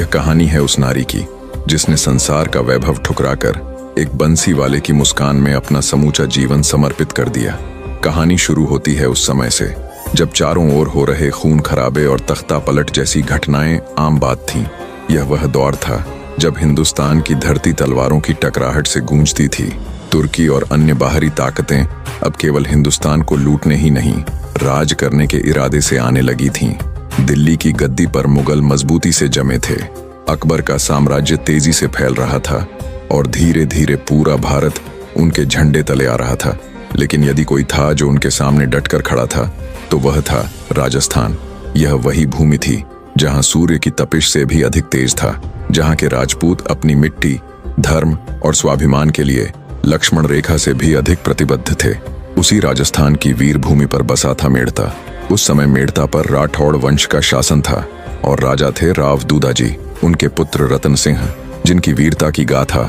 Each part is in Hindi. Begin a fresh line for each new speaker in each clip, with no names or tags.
यह कहानी है उस नारी की जिसने संसार का वैभव ठुकराकर एक बंसी वाले की मुस्कान में अपना समूचा जीवन समर्पित कर दिया। कहानी शुरू होती है उस समय से जब चारों ओर हो रहे खून खराबे और तख्ता पलट जैसी घटनाएं आम बात थीं। यह वह दौर था जब हिंदुस्तान की धरती तलवारों की टकराहट से गूंजती थी। तुर्की और अन्य बाहरी ताकतें अब केवल हिंदुस्तान को लूटने ही नहीं, राज करने के इरादे से आने लगी थीं। दिल्ली की गद्दी पर मुगल मजबूती से जमे थे। अकबर का साम्राज्य तेजी से फैल रहा था और धीरे धीरे पूरा भारत उनके झंडे तले आ रहा था। लेकिन यदि कोई था जो उनके सामने डटकर खड़ा था तो वह था राजस्थान। यह वही भूमि थी जहां सूर्य की तपिश से भी अधिक तेज था, जहां के राजपूत अपनी मिट्टी, धर्म और स्वाभिमान के लिए लक्ष्मण रेखा से भी अधिक प्रतिबद्ध थे। उसी राजस्थान की वीर भूमि पर बसा था मेड़ता। उस समय मेड़ता पर राठौड़ वंश का शासन था और राजा थे राव दूदाजी, उनके पुत्र रतन सिंह, जिनकी वीरता की गाथा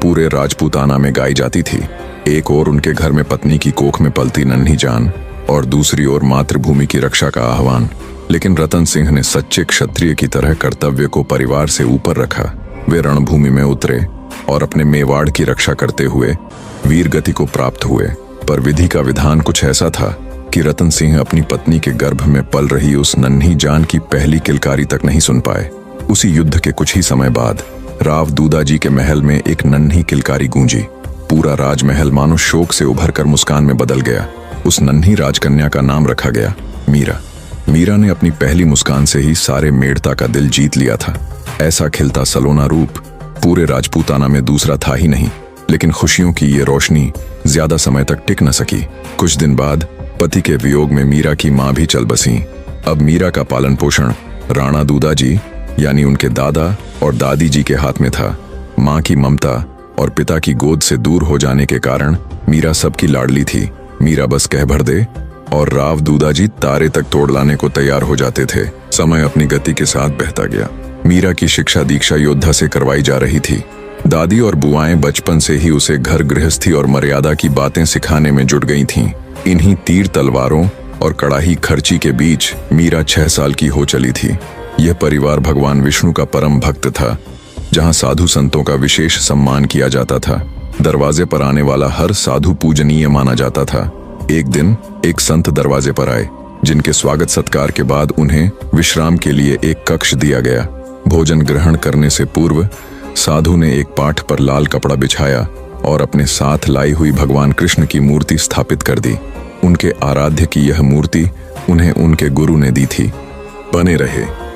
पूरे राजपूताना में गाई जाती थी। एक ओर उनके घर में पत्नी की कोख में पलती नन्ही जान और दूसरी ओर मातृभूमि की रक्षा का आह्वान। लेकिन रतन सिंह ने सच्चे क्षत्रिय की तरह कर्तव्य को परिवार से ऊपर रखा। वे रणभूमि में उतरे और अपने मेवाड़ की रक्षा करते हुए वीर गति को प्राप्त हुए। पर विधि का विधान कुछ ऐसा था कि रतन सिंह अपनी पत्नी के गर्भ में पल रही उस नन्ही जान की पहली किलकारी तक नहीं सुन पाए। उसी युद्ध के कुछ ही समय बाद राव दूदाजी के महल में एक नन्ही किलकारी गूंजी। पूरा राजमहल मानो शोक से उभर कर मुस्कान में बदल गया। उस नन्ही राजकन्या का नाम रखा गया मीरा। मीरा ने अपनी पहली मुस्कान से ही सारे मेड़ता का दिल जीत लिया था। ऐसा खिलता सलोना रूप पूरे राजपूताना में दूसरा था ही नहीं। लेकिन खुशियों की ये रोशनी ज्यादा समय तक टिक न सकी। कुछ दिन बाद पति के वियोग में मीरा की मां भी चल बसी। अब मीरा का पालन पोषण राणा दूदाजी यानी उनके दादा और दादी जी के हाथ में था। मां की ममता और पिता की गोद से दूर हो जाने के कारण मीरा सबकी लाडली थी। मीरा बस कह भर दे और राव दूदाजी तारे तक तोड़ लाने को तैयार हो जाते थे। समय अपनी गति के साथ बहता गया। मीरा की शिक्षा दीक्षा योद्धा से करवाई जा रही थी। दादी और बुआएं बचपन से ही उसे घर गृहस्थी और मर्यादा की बातें सिखाने में जुट गई थीं। इन्हीं तीर तलवारों और कड़ाही खर्ची के बीच मीरा 6 साल की हो चली थी। यह परिवार भगवान विष्णु का परम भक्त था, जहां साधु संतों का विशेष सम्मान किया जाता था। दरवाजे पर आने वाला हर साधु पूजनीय माना जाता था। एक दिन एक संत दरवाजे पर आए, जिनके स्वागत सत्कार के बाद उन्हें विश्राम के लिए एक कक्ष दिया गया। भोजन ग्रहण करने से पूर्व साधु ने एक पाठ पर लाल कपड़ा बिछाया और अपने साथ लाई हुई भगवान कृष्ण की मूर्ति स्थापित कर दी। उनके आराध्य की यह मूर्ति उन्हें उनके गुरु ने दी थी। बने रहे।